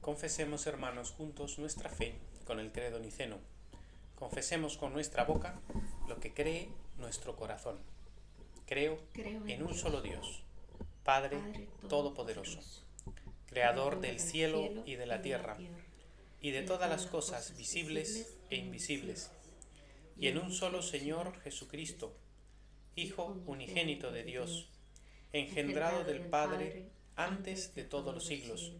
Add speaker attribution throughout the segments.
Speaker 1: Confesemos, hermanos, juntos nuestra fe con el credo niceno. Confesemos con nuestra boca lo que cree nuestro corazón. Creo en un solo Dios, Padre Todopoderoso, Creador del cielo y de la tierra, y de todas las cosas visibles e invisibles, y en un solo Señor Jesucristo, Hijo unigénito de Dios, engendrado del Padre antes de todos los siglos,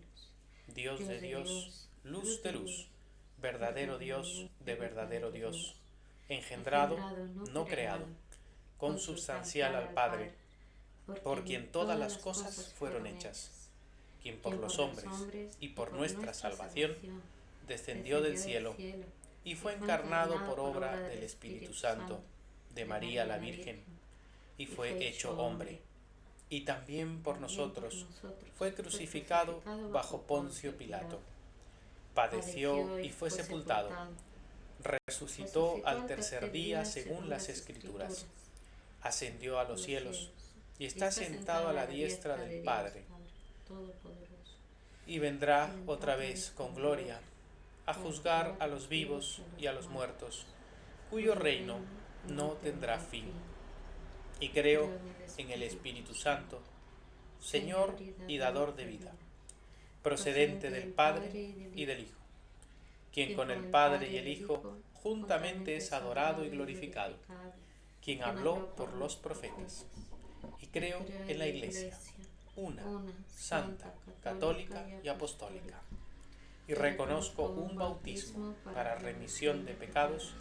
Speaker 1: Dios de Dios, luz de luz, verdadero Dios de verdadero Dios, engendrado, no creado, consubstancial al Padre, por quien todas las cosas fueron hechas, quien por los hombres y por nuestra salvación descendió del cielo y fue encarnado por obra del Espíritu Santo, de María la Virgen, y fue hecho hombre. Y también por nosotros fue crucificado bajo Poncio Pilato. Padeció y fue sepultado. Resucitó al tercer día según las Escrituras. Ascendió a los cielos y está sentado a la diestra del Padre. Y vendrá otra vez con gloria a juzgar a los vivos y a los muertos, cuyo reino no tendrá fin. Y creo en el Espíritu Santo, Señor y dador de vida, procedente del Padre y del Hijo, quien con el Padre y el Hijo juntamente es adorado y glorificado, quien habló por los profetas. Y creo en la Iglesia, una, santa, católica y apostólica. Y reconozco un bautismo para remisión de pecados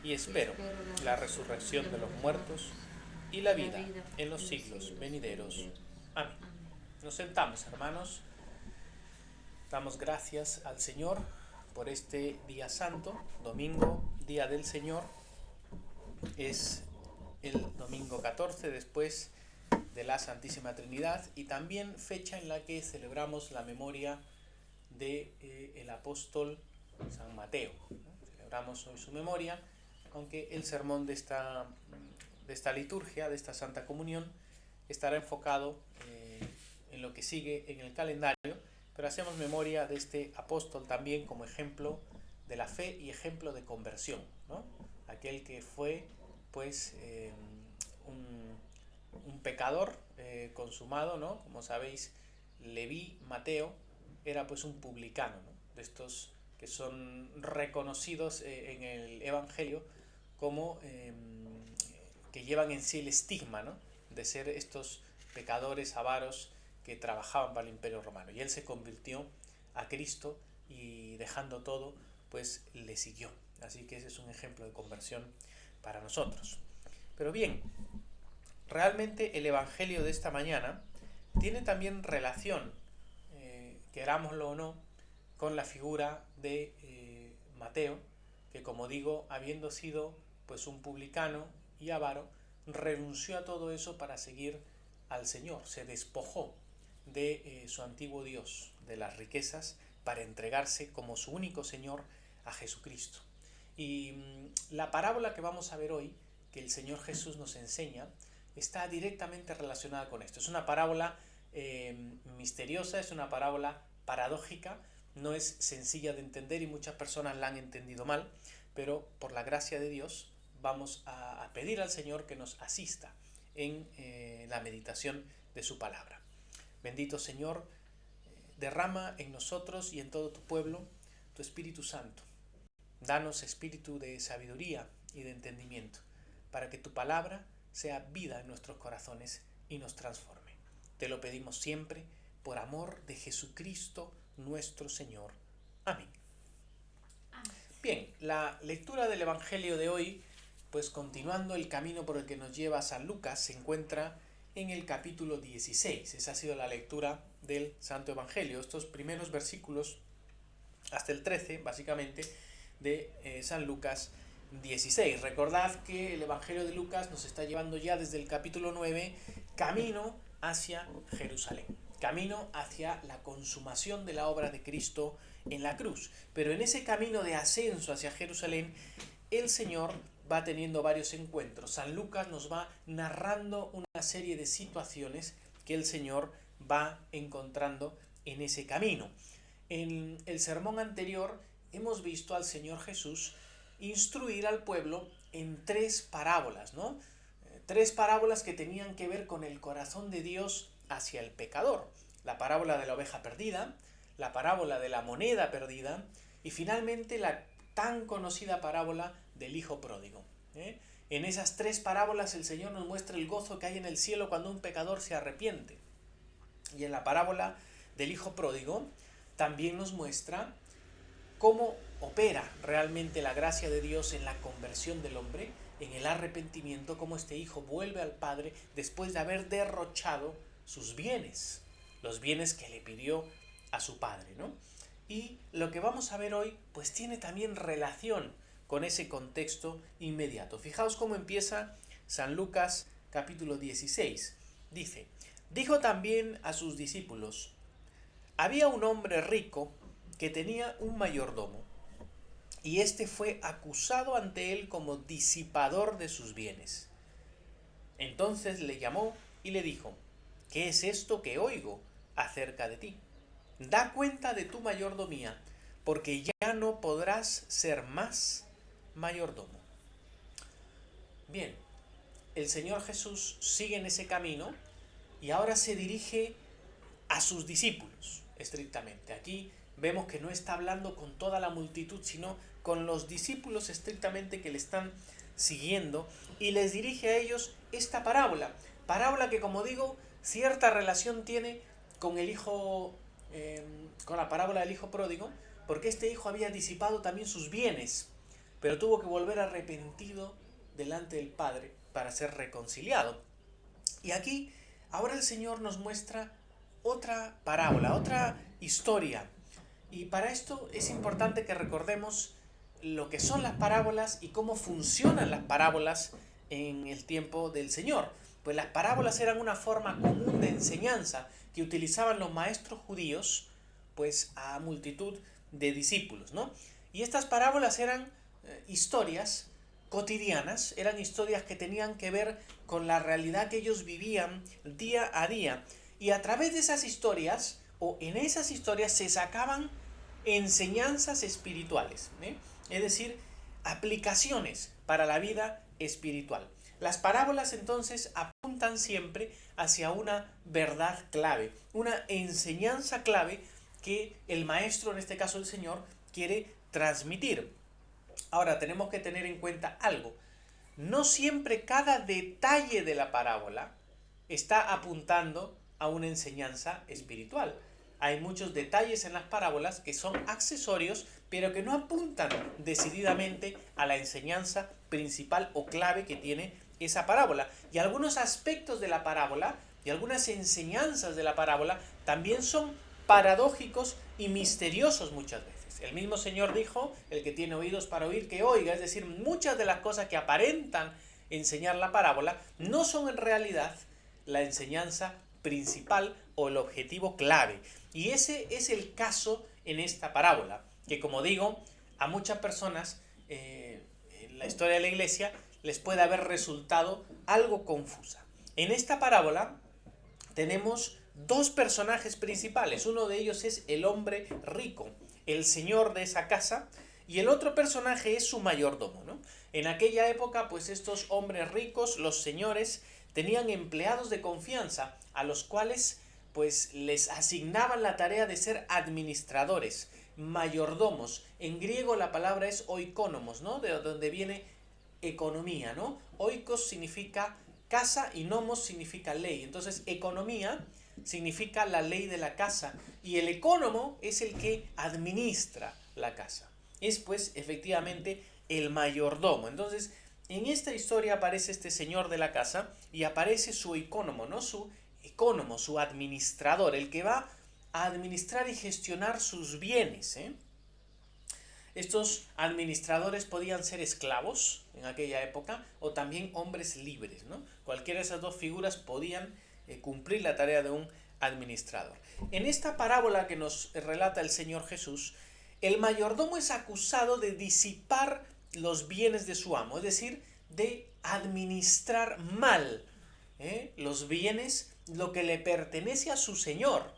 Speaker 1: y espero la resurrección de los muertos y la vida en los siglos venideros. Amén. Nos sentamos, hermanos. Damos gracias al Señor por este día santo, domingo, día del Señor. Es el domingo 14 después de la Santísima Trinidad y también fecha en la que celebramos la memoria del apóstol San Mateo. Celebramos hoy su memoria, aunque el sermón de esta liturgia, de esta Santa Comunión, estará enfocado en lo que sigue en el calendario, pero hacemos memoria de este apóstol también como ejemplo de la fe y ejemplo de conversión, ¿no? Aquel que fue pues un pecador consumado, ¿no? Como sabéis, Leví, Mateo, era pues un publicano, ¿no? De estos que son reconocidos en el Evangelio como que llevan en sí el estigma, ¿no? De ser estos pecadores avaros que trabajaban para el Imperio Romano. Y él se convirtió a Cristo y dejando todo, pues le siguió. Así que ese es un ejemplo de conversión para nosotros. Pero bien, realmente el Evangelio de esta mañana tiene también relación, querámoslo o no, con la figura de Mateo, que como digo, habiendo sido pues un publicano y avaro, renunció a todo eso para seguir al Señor, se despojó de su antiguo Dios, de las riquezas, para entregarse como su único Señor a Jesucristo. Y la parábola que vamos a ver hoy, que el Señor Jesús nos enseña, está directamente relacionada con esto. Es una parábola misteriosa, es una parábola paradójica, no es sencilla de entender y muchas personas la han entendido mal, pero por la gracia de Dios vamos a pedir al Señor que nos asista en la meditación de su palabra. Bendito Señor, derrama en nosotros y en todo tu pueblo tu Espíritu Santo. Danos espíritu de sabiduría y de entendimiento, para que tu palabra sea vida en nuestros corazones y nos transforme. Te lo pedimos siempre, por amor de Jesucristo nuestro Señor. Amén. Bien, la lectura del Evangelio de hoy, pues continuando el camino por el que nos lleva San Lucas, se encuentra en el capítulo 16. Esa ha sido la lectura del Santo Evangelio. Estos primeros versículos, hasta el 13, básicamente, de San Lucas 16. Recordad que el Evangelio de Lucas nos está llevando ya desde el capítulo 9 camino hacia Jerusalén, camino hacia la consumación de la obra de Cristo en la cruz. Pero en ese camino de ascenso hacia Jerusalén, el Señor va teniendo varios encuentros. San Lucas nos va narrando una serie de situaciones que el Señor va encontrando en ese camino. En el sermón anterior hemos visto al Señor Jesús instruir al pueblo en tres parábolas, ¿no? Tres parábolas que tenían que ver con el corazón de Dios hacia el pecador. La parábola de la oveja perdida, la parábola de la moneda perdida y finalmente la tan conocida parábola del hijo pródigo. En esas tres parábolas el Señor nos muestra el gozo que hay en el cielo cuando un pecador se arrepiente. Y en la parábola del hijo pródigo también nos muestra cómo opera realmente la gracia de Dios en la conversión del hombre, en el arrepentimiento, cómo este hijo vuelve al Padre después de haber derrochado sus bienes, los bienes que le pidió a su Padre, ¿no? Y lo que vamos a ver hoy, pues tiene también relación con ese contexto inmediato. Fijaos cómo empieza San Lucas capítulo 16. Dice, dijo también a sus discípulos, había un hombre rico que tenía un mayordomo, y éste fue acusado ante él como disipador de sus bienes. Entonces le llamó y le dijo, ¿qué es esto que oigo acerca de ti? Da cuenta de tu mayordomía, porque ya no podrás ser más mayordomo. Bien, el Señor Jesús sigue en ese camino y ahora se dirige a sus discípulos, estrictamente. Aquí vemos que no está hablando con toda la multitud, sino con los discípulos estrictamente que le están siguiendo, y les dirige a ellos esta parábola. Parábola que, como digo, cierta relación tiene con el hijo, con la parábola del hijo pródigo, porque este hijo había disipado también sus bienes, pero tuvo que volver arrepentido delante del Padre para ser reconciliado. Y aquí, ahora el Señor nos muestra otra parábola, otra historia. Y para esto es importante que recordemos lo que son las parábolas y cómo funcionan las parábolas en el tiempo del Señor. Pues las parábolas eran una forma común de enseñanza que utilizaban los maestros judíos pues a multitud de discípulos, ¿no? Y estas parábolas eran historias cotidianas, eran historias que tenían que ver con la realidad que ellos vivían día a día. Y a través de esas historias, o en esas historias, se sacaban enseñanzas espirituales, es decir, aplicaciones para la vida espiritual. Las parábolas entonces apuntan siempre hacia una verdad clave, una enseñanza clave que el maestro, en este caso el Señor, quiere transmitir. Ahora tenemos que tener en cuenta algo. No siempre cada detalle de la parábola está apuntando a una enseñanza espiritual. Hay muchos detalles en las parábolas que son accesorios, pero que no apuntan decididamente a la enseñanza principal o clave que tiene esa parábola. Y algunos aspectos de la parábola y algunas enseñanzas de la parábola también son paradójicos y misteriosos muchas veces. El mismo Señor dijo, el que tiene oídos para oír, que oiga. Es decir, muchas de las cosas que aparentan enseñar la parábola no son en realidad la enseñanza principal o el objetivo clave. Y ese es el caso en esta parábola, que, como digo, a muchas personas en la historia de la Iglesia les puede haber resultado algo confusa. En esta parábola tenemos dos personajes principales. Uno de ellos es el hombre rico, el señor de esa casa, y el otro personaje es su mayordomo, ¿no? En aquella época, pues estos hombres ricos, los señores, tenían empleados de confianza a los cuales pues les asignaban la tarea de ser administradores, mayordomos. En griego la palabra es oikonomos, ¿no? De donde viene economía, ¿no? Oikos significa casa y nomos significa ley. Entonces, economía significa la ley de la casa y el ecónomo es el que administra la casa. Es pues efectivamente el mayordomo. Entonces, en esta historia aparece este señor de la casa y aparece su ecónomo, ¿no? Su ecónomo, su administrador, el que va a administrar y gestionar sus bienes, Estos administradores podían ser esclavos en aquella época o también hombres libres, ¿no? Cualquiera de esas dos figuras podían cumplir la tarea de un administrador. En esta parábola que nos relata el Señor Jesús, el mayordomo es acusado de disipar los bienes de su amo, es decir, de administrar mal los bienes, lo que le pertenece a su señor.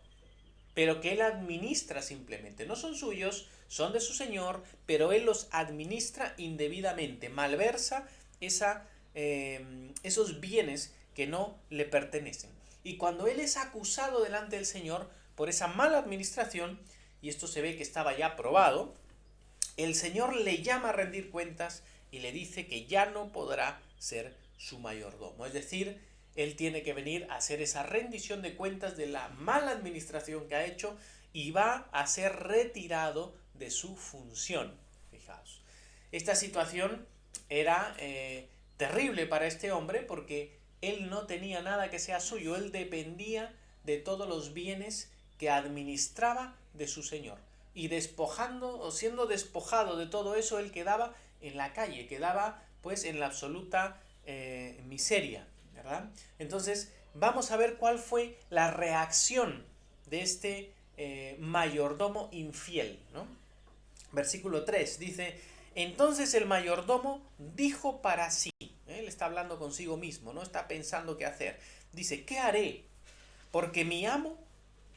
Speaker 1: pero que él administra simplemente. No son suyos, son de su señor, pero él los administra indebidamente, malversa esos bienes que no le pertenecen. Y cuando él es acusado delante del Señor por esa mala administración, y esto se ve que estaba ya probado, el Señor le llama a rendir cuentas y le dice que ya no podrá ser su mayordomo. Es decir, él tiene que venir a hacer esa rendición de cuentas de la mala administración que ha hecho y va a ser retirado de su función. Fijaos. Esta situación era terrible para este hombre porque él no tenía nada que sea suyo, él dependía de todos los bienes que administraba de su señor. Y despojando o siendo despojado de todo eso, él quedaba en la calle, quedaba pues en la absoluta miseria, ¿verdad? Entonces vamos a ver cuál fue la reacción de este mayordomo infiel, ¿no? Versículo 3 dice: entonces el mayordomo dijo para sí, él está hablando consigo mismo, no está pensando qué hacer, dice: ¿qué haré? Porque mi amo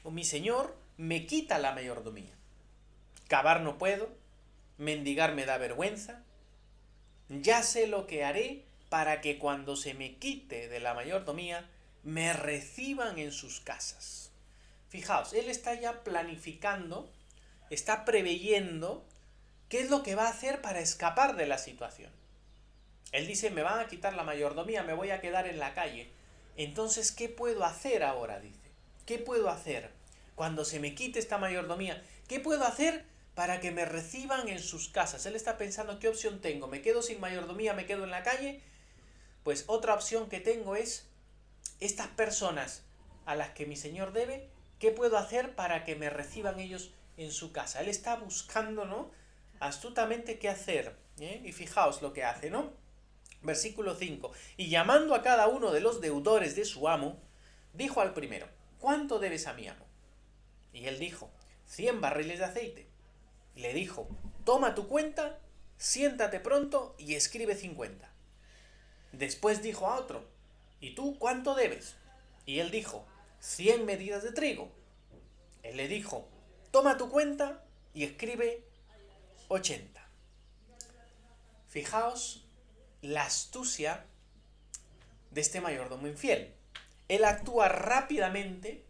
Speaker 1: o mi señor me quita la mayordomía. Cavar no puedo, mendigar me da vergüenza, ya sé lo que haré para que cuando se me quite de la mayordomía me reciban en sus casas. Fijaos, él está ya planificando, está preveyendo qué es lo que va a hacer para escapar de la situación. Él dice: me van a quitar la mayordomía, me voy a quedar en la calle. Entonces, ¿qué puedo hacer ahora? Dice. ¿Qué puedo hacer cuando se me quite esta mayordomía? ¿Qué puedo hacer para que me reciban en sus casas? Él está pensando: ¿qué opción tengo? ¿Me quedo sin mayordomía, me quedo en la calle? Pues otra opción que tengo es: estas personas a las que mi señor debe, ¿qué puedo hacer para que me reciban ellos en su casa? Él está buscando, ¿no?, astutamente qué hacer. Y fijaos lo que hace, ¿no? Versículo 5. Y llamando a cada uno de los deudores de su amo, dijo al primero: ¿cuánto debes a mi amo? Y él dijo: 100 barriles de aceite. Le dijo: toma tu cuenta, siéntate pronto y escribe 50. Después dijo a otro: ¿y tú cuánto debes? Y él dijo: 100 medidas de trigo. Él le dijo: toma tu cuenta y escribe 80. Fijaos la astucia de este mayordomo infiel. Él actúa rápidamente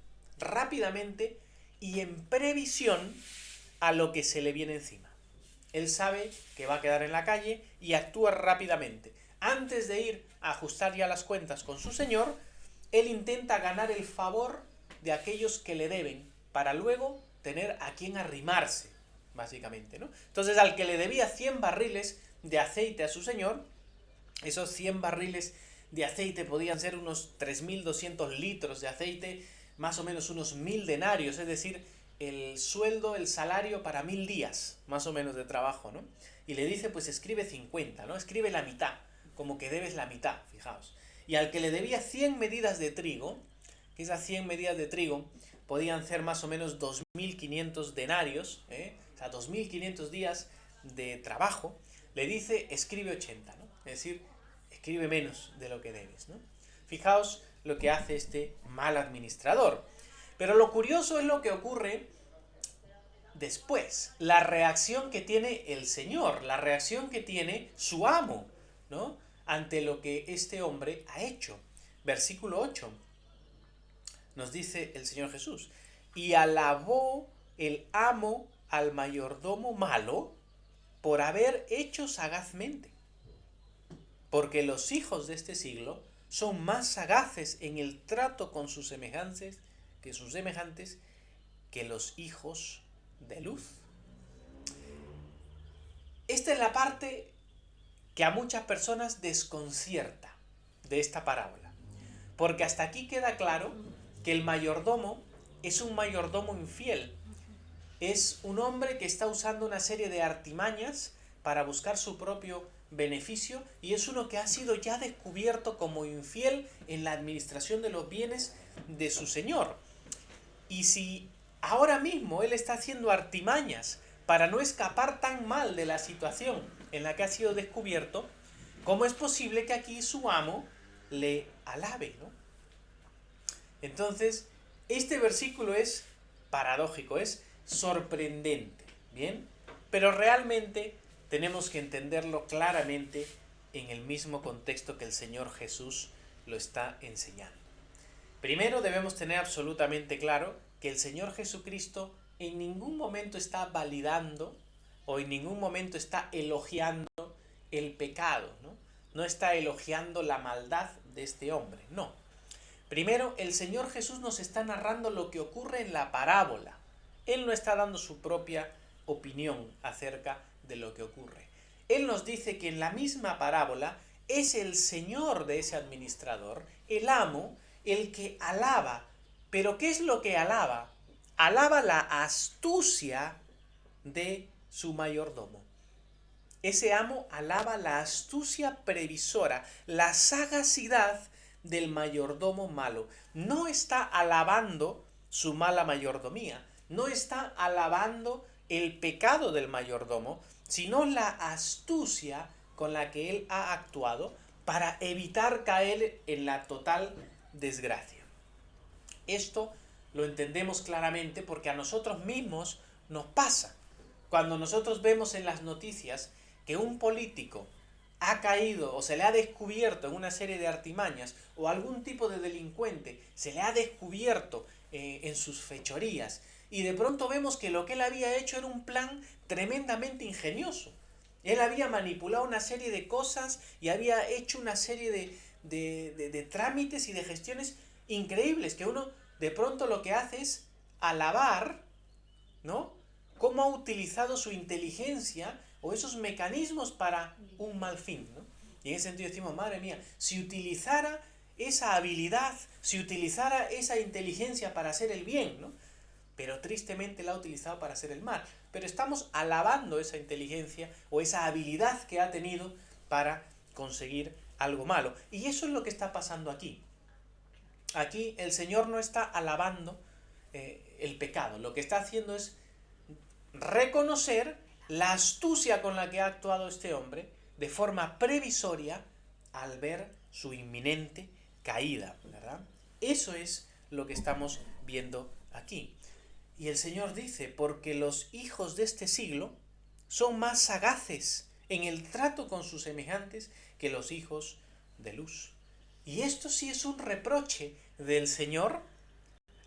Speaker 1: y en previsión a lo que se le viene encima. Él sabe que va a quedar en la calle y actúa rápidamente. Antes de ir a ajustar ya las cuentas con su señor, él intenta ganar el favor de aquellos que le deben para luego tener a quien arrimarse, básicamente, ¿no? Entonces, al que le debía 100 barriles de aceite a su señor, esos 100 barriles de aceite podían ser unos 3.200 litros de aceite, más o menos unos 1.000 denarios, es decir, el sueldo, el salario para 1.000 días, más o menos, de trabajo, ¿no? Y le dice: pues escribe 50, ¿no? Escribe la mitad, como que debes la mitad, fijaos. Y al que le debía 100 medidas de trigo, que esas 100 medidas de trigo podían ser más o menos 2.500 denarios, o sea, 2.500 días de trabajo, le dice: escribe 80, ¿no? Es decir, escribe menos de lo que debes, ¿no? Fijaos lo que hace este mal administrador. Pero lo curioso es lo que ocurre después, la reacción que tiene el Señor, la reacción que tiene su amo, ¿no?, ante lo que este hombre ha hecho. Versículo 8, nos dice el Señor Jesús: y alabó el amo al mayordomo malo por haber hecho sagazmente, porque los hijos de este siglo son más sagaces en el trato con sus semejantes que los hijos de luz. Esta es la parte que a muchas personas desconcierta de esta parábola, porque hasta aquí queda claro que el mayordomo es un mayordomo infiel, es un hombre que está usando una serie de artimañas para buscar su propio beneficio, y es uno que ha sido ya descubierto como infiel en la administración de los bienes de su señor. Y si ahora mismo él está haciendo artimañas para no escapar tan mal de la situación en la que ha sido descubierto, ¿cómo es posible que aquí su amo le alabe, ¿no? Entonces, este versículo es paradójico, es sorprendente, ¿bien? Pero realmente tenemos que entenderlo claramente en el mismo contexto que el Señor Jesús lo está enseñando. Primero debemos tener absolutamente claro que el Señor Jesucristo en ningún momento está validando o en ningún momento está elogiando el pecado, ¿no? No está elogiando la maldad de este hombre, no. Primero, el Señor Jesús nos está narrando lo que ocurre en la parábola. Él no está dando su propia opinión acerca de lo que ocurre. Él nos dice que en la misma parábola es el señor de ese administrador, el amo, el que alaba. ¿Pero qué es lo que alaba? Alaba la astucia de su mayordomo. Ese amo alaba la astucia previsora, la sagacidad del mayordomo malo. No está alabando su mala mayordomía, no está alabando el pecado del mayordomo, sino la astucia con la que él ha actuado para evitar caer en la total desgracia. Esto lo entendemos claramente porque a nosotros mismos nos pasa. Cuando nosotros vemos en las noticias que un político ha caído o se le ha descubierto en una serie de artimañas o algún tipo de delincuente se le ha descubierto en sus fechorías y de pronto vemos que lo que él había hecho era un plan tremendamente ingenioso. Él había manipulado una serie de cosas y había hecho una serie de trámites y de gestiones increíbles que uno de pronto lo que hace es alabar, ¿no?, cómo ha utilizado su inteligencia o esos mecanismos para un mal fin, ¿no? Y en ese sentido decimos, madre mía, si utilizara esa habilidad, si utilizara esa inteligencia para hacer el bien, ¿no? Pero tristemente la ha utilizado para hacer el mal. Pero estamos alabando esa inteligencia o esa habilidad que ha tenido para conseguir algo malo. Y eso es lo que está pasando aquí. Aquí el Señor no está alabando el pecado. Lo que está haciendo es reconocer la astucia con la que ha actuado este hombre de forma previsoria al ver su inminente caída, ¿verdad? Eso es lo que estamos viendo aquí. Y el Señor dice, porque los hijos de este siglo son más sagaces en el trato con sus semejantes que los hijos de luz. Y esto sí es un reproche del Señor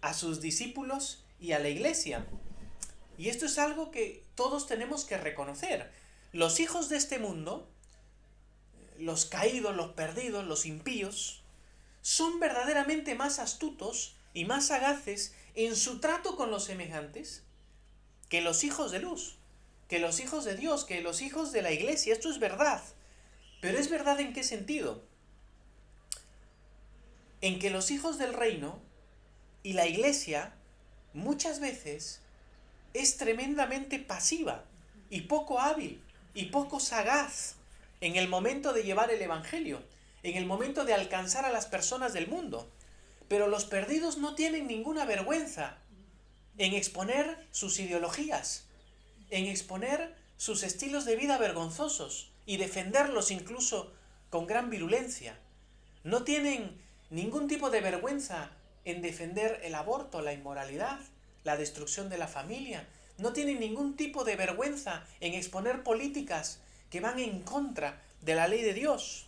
Speaker 1: a sus discípulos y a la iglesia. Y esto es algo que todos tenemos que reconocer. Los hijos de este mundo, los caídos, los perdidos, los impíos, son verdaderamente más astutos y más sagaces en su trato con los semejantes que los hijos de luz, que los hijos de Dios, que los hijos de la iglesia. Esto es verdad. Pero ¿es verdad en qué sentido? En que los hijos del reino y la iglesia muchas veces es tremendamente pasiva y poco hábil y poco sagaz en el momento de llevar el evangelio, en el momento de alcanzar a las personas del mundo. Pero los perdidos no tienen ninguna vergüenza en exponer sus ideologías, en exponer sus estilos de vida vergonzosos y defenderlos incluso con gran virulencia. No tienen ningún tipo de vergüenza en defender el aborto, la inmoralidad, la destrucción de la familia. No tienen ningún tipo de vergüenza en exponer políticas que van en contra de la ley de Dios.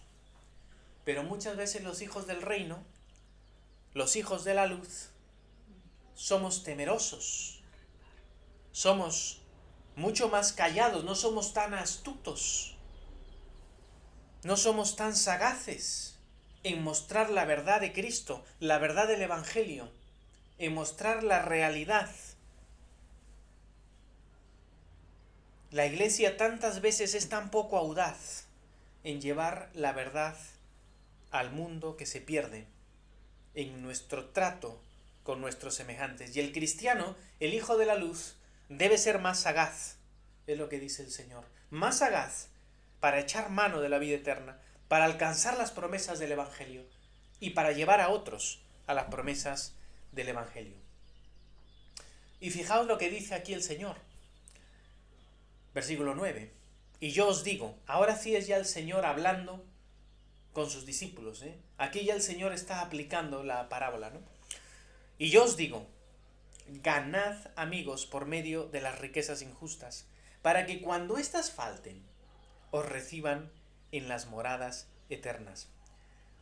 Speaker 1: Pero muchas veces los hijos del reino, los hijos de la luz, somos temerosos, somos mucho más callados, no somos tan astutos, no somos tan sagaces en mostrar la verdad de Cristo, la verdad del Evangelio, en mostrar la realidad. La Iglesia tantas veces es tan poco audaz en llevar la verdad al mundo que se pierde en nuestro trato con nuestros semejantes. Y el cristiano, el hijo de la luz, debe ser más sagaz, es lo que dice el Señor, más sagaz para echar mano de la vida eterna, para alcanzar las promesas del Evangelio y para llevar a otros a las promesas del Evangelio. Y fijaos lo que dice aquí el Señor. Versículo 9. Y yo os digo, ahora sí es ya el Señor hablando con sus discípulos, Aquí ya el Señor está aplicando la parábola, ¿no? Y yo os digo, ganad amigos por medio de las riquezas injustas, para que cuando éstas falten, os reciban en las moradas eternas.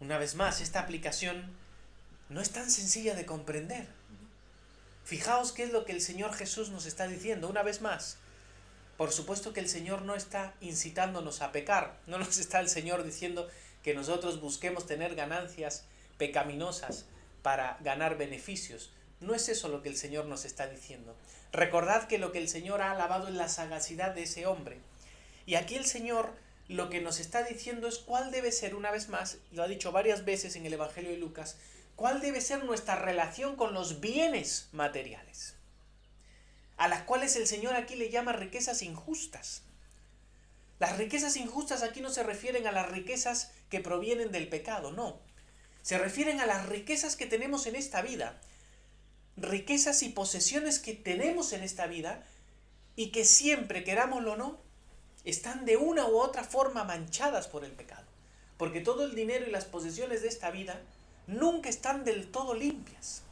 Speaker 1: Una vez más, esta aplicación no es tan sencilla de comprender. Fijaos qué es lo que el Señor Jesús nos está diciendo. Una vez más, por supuesto que el Señor no está incitándonos a pecar. No nos está el Señor diciendo que nosotros busquemos tener ganancias pecaminosas para ganar beneficios. No es eso lo que el Señor nos está diciendo. Recordad que lo que el Señor ha alabado es la sagacidad de ese hombre. Y aquí el Señor lo que nos está diciendo es cuál debe ser, una vez más, lo ha dicho varias veces en el Evangelio de Lucas, cuál debe ser nuestra relación con los bienes materiales, a las cuales el Señor aquí le llama riquezas injustas. Las riquezas injustas aquí no se refieren a las riquezas que provienen del pecado, no. Se refieren a las riquezas que tenemos en esta vida, riquezas y posesiones que tenemos en esta vida y que siempre, querámoslo o no, están de una u otra forma manchadas por el pecado. Porque todo el dinero y las posesiones de esta vida nunca están del todo limpias.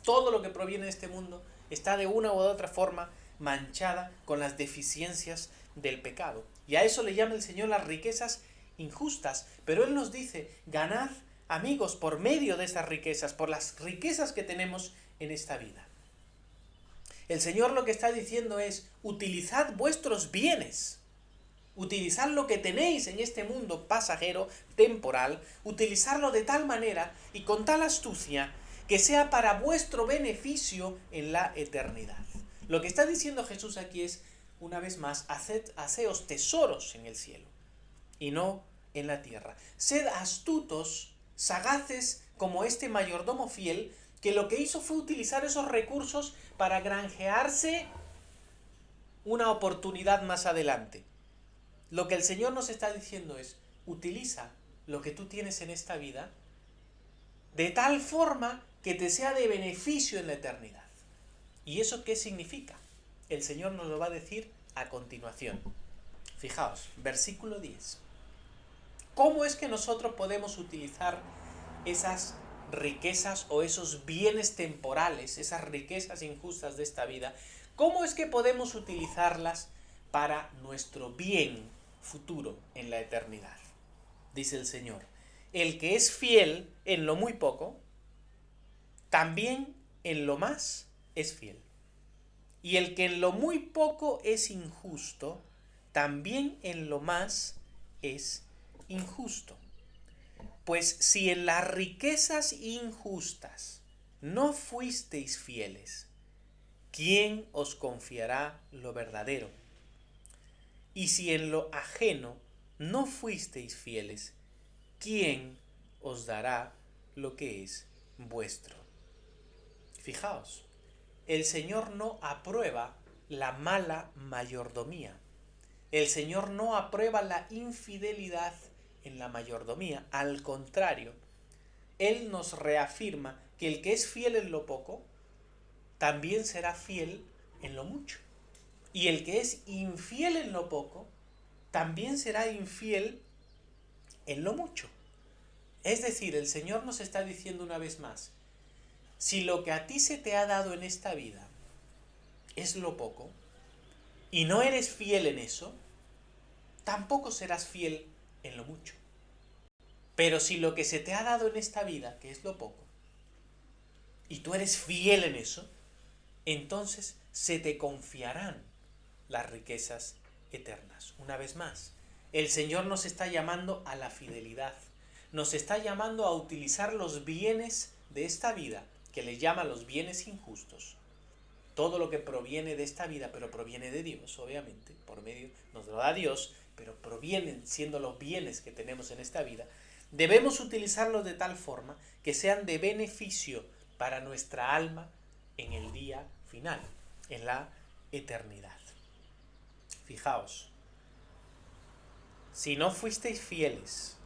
Speaker 1: Todo lo que proviene de este mundo está de una u otra forma manchada con las deficiencias del pecado. Y a eso le llama el Señor las riquezas injustas. Pero Él nos dice, ganad amigos por medio de esas riquezas, por las riquezas que tenemos en esta vida. El Señor lo que está diciendo es, utilizad vuestros bienes, utilizad lo que tenéis en este mundo pasajero, temporal, utilizarlo de tal manera y con tal astucia que sea para vuestro beneficio en la eternidad. Lo que está diciendo Jesús aquí es, una vez más, haceos tesoros en el cielo y no en la tierra. Sed astutos, sagaces como este mayordomo fiel, que lo que hizo fue utilizar esos recursos para granjearse una oportunidad más adelante. Lo que el Señor nos está diciendo es, utiliza lo que tú tienes en esta vida de tal forma que te sea de beneficio en la eternidad. ¿Y eso qué significa? El Señor nos lo va a decir a continuación. Fijaos, versículo 10. ¿Cómo es que nosotros podemos utilizar esas riquezas o esos bienes temporales, esas riquezas injustas de esta vida? ¿Cómo es que podemos utilizarlas para nuestro bien futuro en la eternidad? Dice el Señor, el que es fiel en lo muy poco, también en lo más es fiel. Y el que en lo muy poco es injusto, también en lo más es injusto. Pues si en las riquezas injustas no fuisteis fieles, ¿quién os confiará lo verdadero? Y si en lo ajeno no fuisteis fieles, ¿quién os dará lo que es vuestro? Fijaos, el Señor no aprueba la mala mayordomía. El Señor no aprueba la infidelidad en la mayordomía. Al contrario, Él nos reafirma que el que es fiel en lo poco, también será fiel en lo mucho. Y el que es infiel en lo poco, también será infiel en lo mucho. Es decir, el Señor nos está diciendo una vez más, si lo que a ti se te ha dado en esta vida es lo poco, y no eres fiel en eso, tampoco serás fiel en lo mucho. Pero si lo que se te ha dado en esta vida, que es lo poco, y tú eres fiel en eso, entonces se te confiarán las riquezas eternas. Una vez más, el Señor nos está llamando a la fidelidad, nos está llamando a utilizar los bienes de esta vida, que le llama los bienes injustos, todo lo que proviene de esta vida, pero proviene de Dios, obviamente, por medio, nos lo da Dios, pero provienen siendo los bienes que tenemos en esta vida, debemos utilizarlos de tal forma que sean de beneficio para nuestra alma en el día final, en la eternidad. Fijaos, si no fuisteis fieles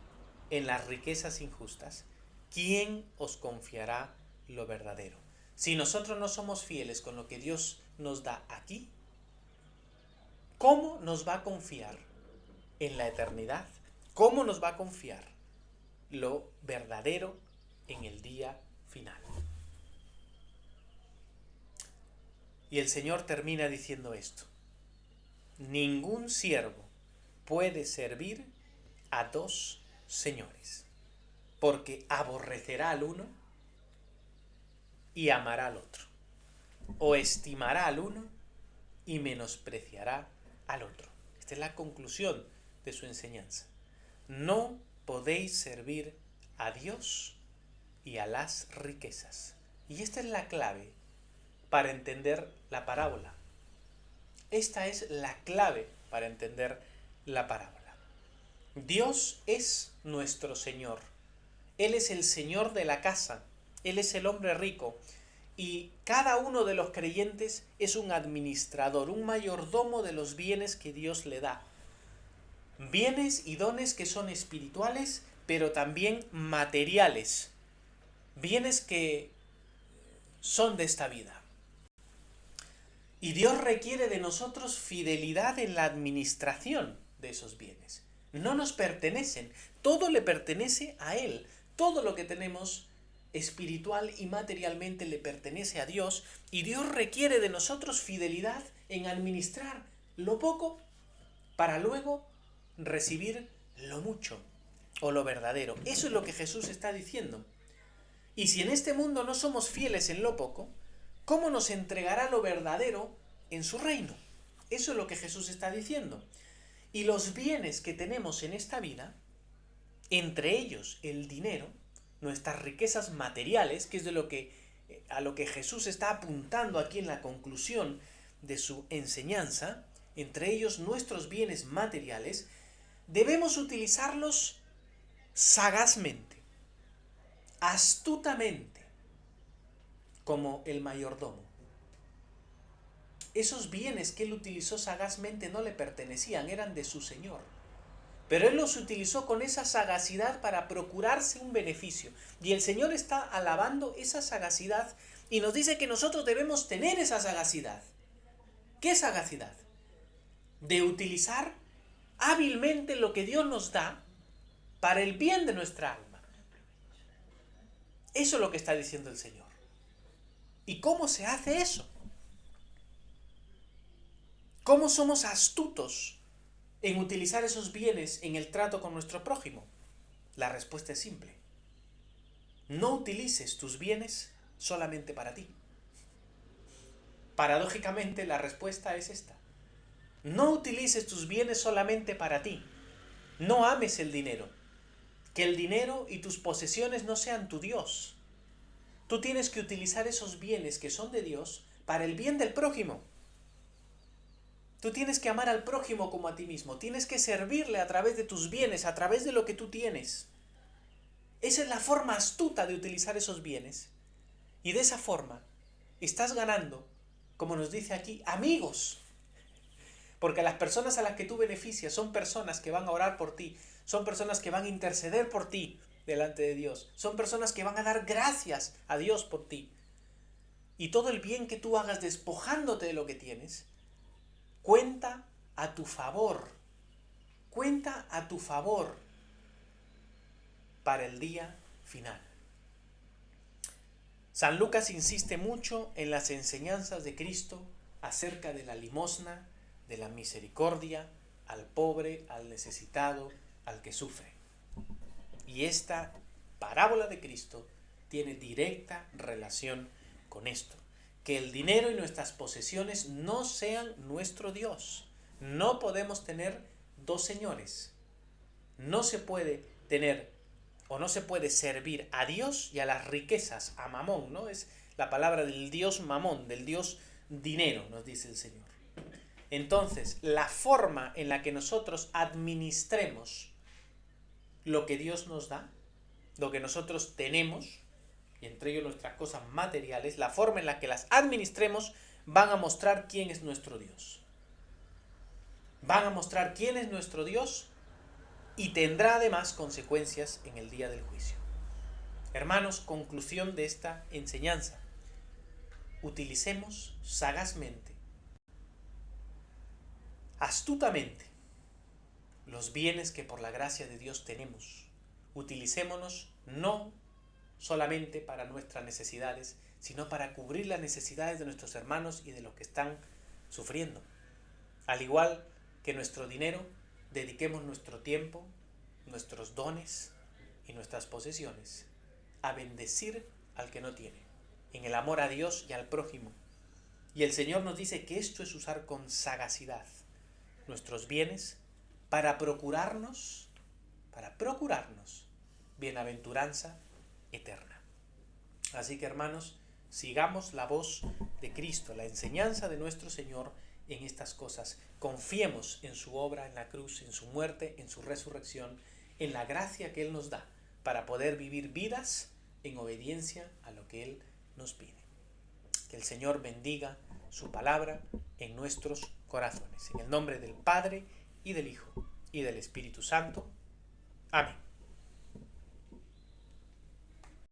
Speaker 1: en las riquezas injustas, ¿quién os confiará lo verdadero? Si nosotros no somos fieles con lo que Dios nos da aquí, ¿cómo nos va a confiar en la eternidad? ¿Cómo nos va a confiar lo verdadero en el día final? Y el Señor termina diciendo esto: ningún siervo puede servir a dos señores, porque aborrecerá al uno y amará al otro, o estimará al uno y menospreciará al otro. Esta es la conclusión de su enseñanza. No podéis servir a Dios y a las riquezas. Y esta es la clave para entender la parábola. Esta es la clave para entender la parábola. Dios es nuestro Señor. Él es el Señor de la casa. Él es el hombre rico. Y cada uno de los creyentes es un administrador, un mayordomo de los bienes que Dios le da. Bienes y dones que son espirituales, pero también materiales. Bienes que son de esta vida. Y Dios requiere de nosotros fidelidad en la administración de esos bienes. No nos pertenecen, todo le pertenece a Él. Todo lo que tenemos espiritual y materialmente le pertenece a Dios, y Dios requiere de nosotros fidelidad en administrar lo poco para luego recibir lo mucho o lo verdadero. Eso es lo que Jesús está diciendo. Y si en este mundo no somos fieles en lo poco, ¿cómo nos entregará lo verdadero en su reino? Eso es lo que Jesús está diciendo. Y los bienes que tenemos en esta vida, entre ellos el dinero, nuestras riquezas materiales, que es a lo que Jesús está apuntando aquí en la conclusión de su enseñanza, entre ellos nuestros bienes materiales, debemos utilizarlos sagazmente, astutamente, como el mayordomo. Esos bienes que él utilizó sagazmente no le pertenecían, eran de su Señor. Pero él los utilizó con esa sagacidad para procurarse un beneficio. Y el Señor está alabando esa sagacidad y nos dice que nosotros debemos tener esa sagacidad. ¿Qué sagacidad? De utilizar hábilmente lo que Dios nos da para el bien de nuestra alma. Eso es lo que está diciendo el Señor. ¿Y cómo se hace eso? ¿Cómo somos astutos en utilizar esos bienes en el trato con nuestro prójimo? La respuesta es simple. No utilices tus bienes solamente para ti. Paradójicamente, la respuesta es esta. No utilices tus bienes solamente para ti. No ames el dinero. Que el dinero y tus posesiones no sean tu Dios. Tú tienes que utilizar esos bienes que son de Dios para el bien del prójimo. Tú tienes que amar al prójimo como a ti mismo. Tienes que servirle a través de tus bienes, a través de lo que tú tienes. Esa es la forma astuta de utilizar esos bienes. Y de esa forma estás ganando, como nos dice aquí, amigos. Porque las personas a las que tú beneficias son personas que van a orar por ti, son personas que van a interceder por ti delante de Dios, son personas que van a dar gracias a Dios por ti. Y todo el bien que tú hagas despojándote de lo que tienes, cuenta a tu favor. Cuenta a tu favor para el día final. San Lucas insiste mucho en las enseñanzas de Cristo acerca de la limosna, de la misericordia al pobre, al necesitado, al que sufre. Y esta parábola de Cristo tiene directa relación con esto. Que el dinero y nuestras posesiones no sean nuestro Dios. No podemos tener dos señores. No se puede tener o no se puede servir a Dios y a las riquezas, a Mamón, ¿no? Es la palabra del Dios Mamón, del Dios dinero, nos dice el Señor. Entonces, la forma en la que nosotros administremos lo que Dios nos da, lo que nosotros tenemos, y entre ellos nuestras cosas materiales, la forma en la que las administremos van a mostrar quién es nuestro Dios. Van a mostrar quién es nuestro Dios y tendrá además consecuencias en el día del juicio. Hermanos, conclusión de esta enseñanza. Utilicemos sagazmente, astutamente, los bienes que por la gracia de Dios tenemos. Utilicémonos no solamente para nuestras necesidades, sino para cubrir las necesidades de nuestros hermanos y de los que están sufriendo. Al igual que nuestro dinero, dediquemos nuestro tiempo, nuestros dones y nuestras posesiones a bendecir al que no tiene, en el amor a Dios y al prójimo. Y el Señor nos dice que esto es usar con sagacidad nuestros bienes para procurarnos bienaventuranza eterna. Así que, hermanos, sigamos la voz de Cristo, la enseñanza de nuestro Señor en estas cosas. Confiemos en su obra en la cruz, en su muerte, en su resurrección, en la gracia que Él nos da para poder vivir vidas en obediencia a lo que Él nos pide. Que el Señor bendiga su palabra en nuestros corazones. En el nombre del Padre, y del Hijo, y del Espíritu Santo. Amén.